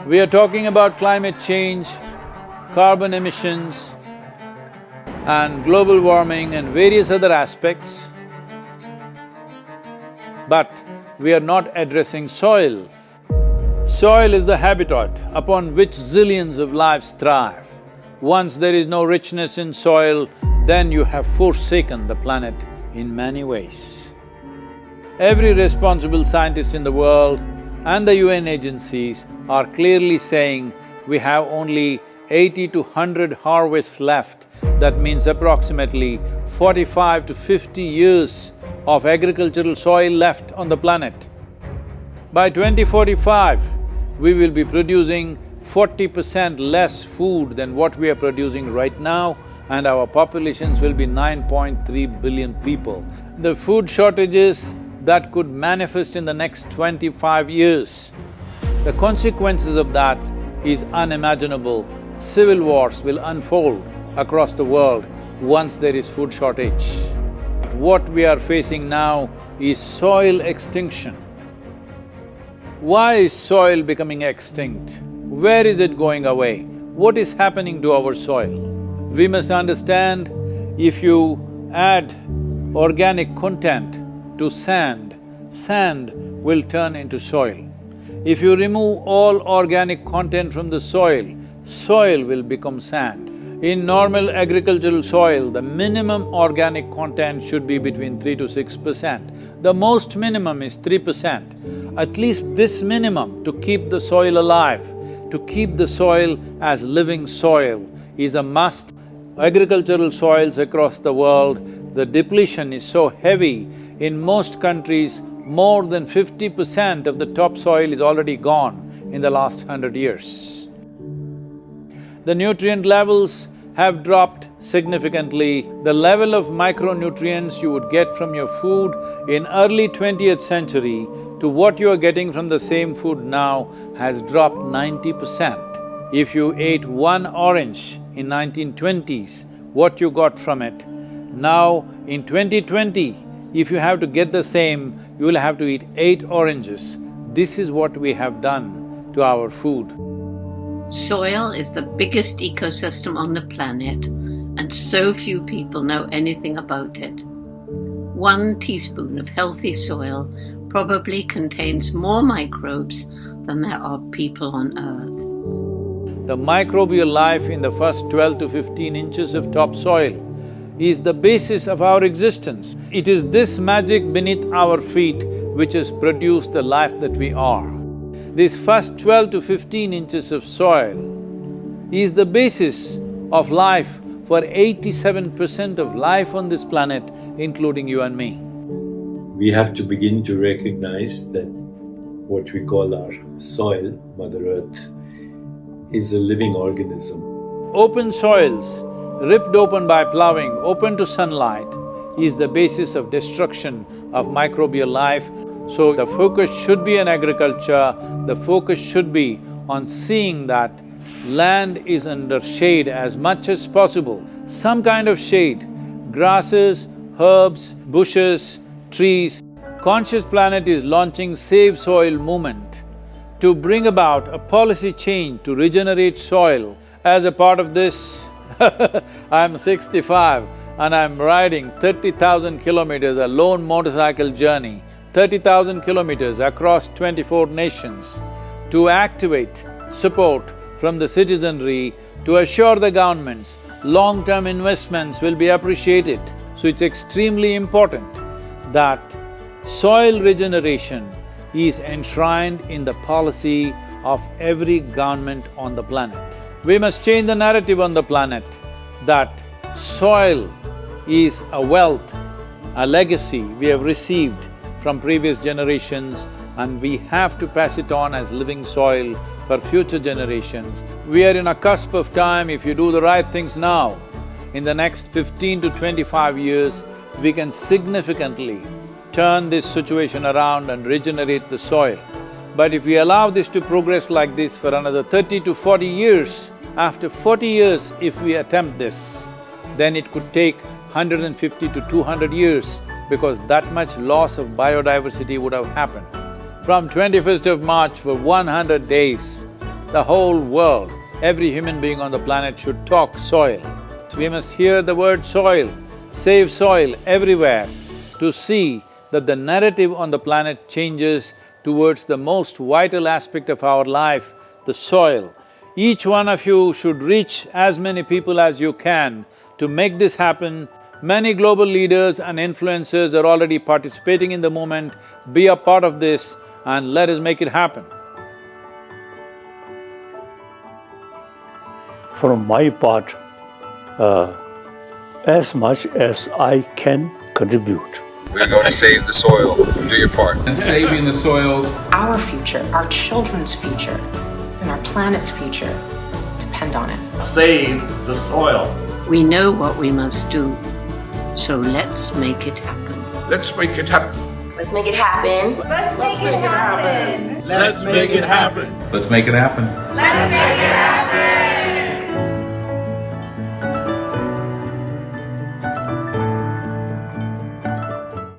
We are talking about climate change, carbon emissions and global warming and various other aspects, but we are not addressing soil. Soil is the habitat upon which zillions of lives thrive. Once there is no richness in soil, then you have forsaken the planet in many ways. Every responsible scientist in the world and the UN agencies are clearly saying we have only 80 to 100 harvests left. That means approximately 45 to 50 years of agricultural soil left on the planet. By 2045, we will be producing 40% less food than what we are producing right now, and our populations will be 9.3 billion people. The food shortages that could manifest in the next 25 years, the consequences of that is unimaginable. Civil wars will unfold across the world once there is food shortage. What we are facing now is soil extinction. Why is soil becoming extinct? Where is it going away? What is happening to our soil? We must understand, if you add organic content to sand, sand will turn into soil. If you remove all organic content from the soil, soil will become sand. In normal agricultural soil, the minimum organic content should be between 3 to 6%. The most minimum is 3%. At least this minimum to keep the soil alive, to keep the soil as living soil is a must. Agricultural soils across the world, the depletion is so heavy, in most countries, more than 50% of the topsoil is already gone in the last 100 years. The nutrient levels have dropped significantly. The level of micronutrients you would get from your food in early 20th century to what you are getting from the same food now has dropped 90%. If you ate one orange in 1920s, what you got from it, now in 2020, if you have to get the same, you will have to eat 8 oranges. This is what we have done to our food. Soil is the biggest ecosystem on the planet, and so few people know anything about it. 1 teaspoon of healthy soil probably contains more microbes than there are people on Earth. The microbial life in the first 12 to 15 inches of topsoil is the basis of our existence. It is this magic beneath our feet which has produced the life that we are. This first 12 to 15 inches of soil is the basis of life for 87% of life on this planet, including you and me. We have to begin to recognize that what we call our soil, Mother Earth, is a living organism. Open soils, ripped open by ploughing, open to sunlight, is the basis of destruction of microbial life. So the focus should be on agriculture, the focus should be on seeing that land is under shade as much as possible. Some kind of shade, grasses, herbs, bushes, trees. Conscious Planet is launching Save Soil movement to bring about a policy change to regenerate soil. As a part of this, I'm 65 and I'm riding 30,000 kilometers, a lone motorcycle journey, 30,000 kilometers across 24 nations to activate support from the citizenry to assure the governments long-term investments will be appreciated. So it's extremely important that soil regeneration is enshrined in the policy of every government on the planet. We must change the narrative on the planet that soil is a wealth, a legacy we have received from previous generations, and we have to pass it on as living soil for future generations. We are in a cusp of time. If you do the right things now, in the next 15 to 25 years, we can significantly turn this situation around and regenerate the soil. But if we allow this to progress like this for another 30 to 40 years, after 40 years if we attempt this, then it could take 150 to 200 years because that much loss of biodiversity would have happened. From 21st of March for 100 days, the whole world, every human being on the planet should talk soil. We must hear the word soil, save soil everywhere to see that the narrative on the planet changes towards the most vital aspect of our life, the soil. Each one of you should reach as many people as you can to make this happen. Many global leaders and influencers are already participating in the movement. Be a part of this and let us make it happen. From my part, as much as I can contribute. We're going to save the soil. Do your part. And saving the soils. Our future, our children's future, and our planet's future depend on it. Save the soil. We know what we must do, so let's make it happen. Let's make it happen. Let's make it happen. Let's make it happen. Let's make it happen. Let's make it happen.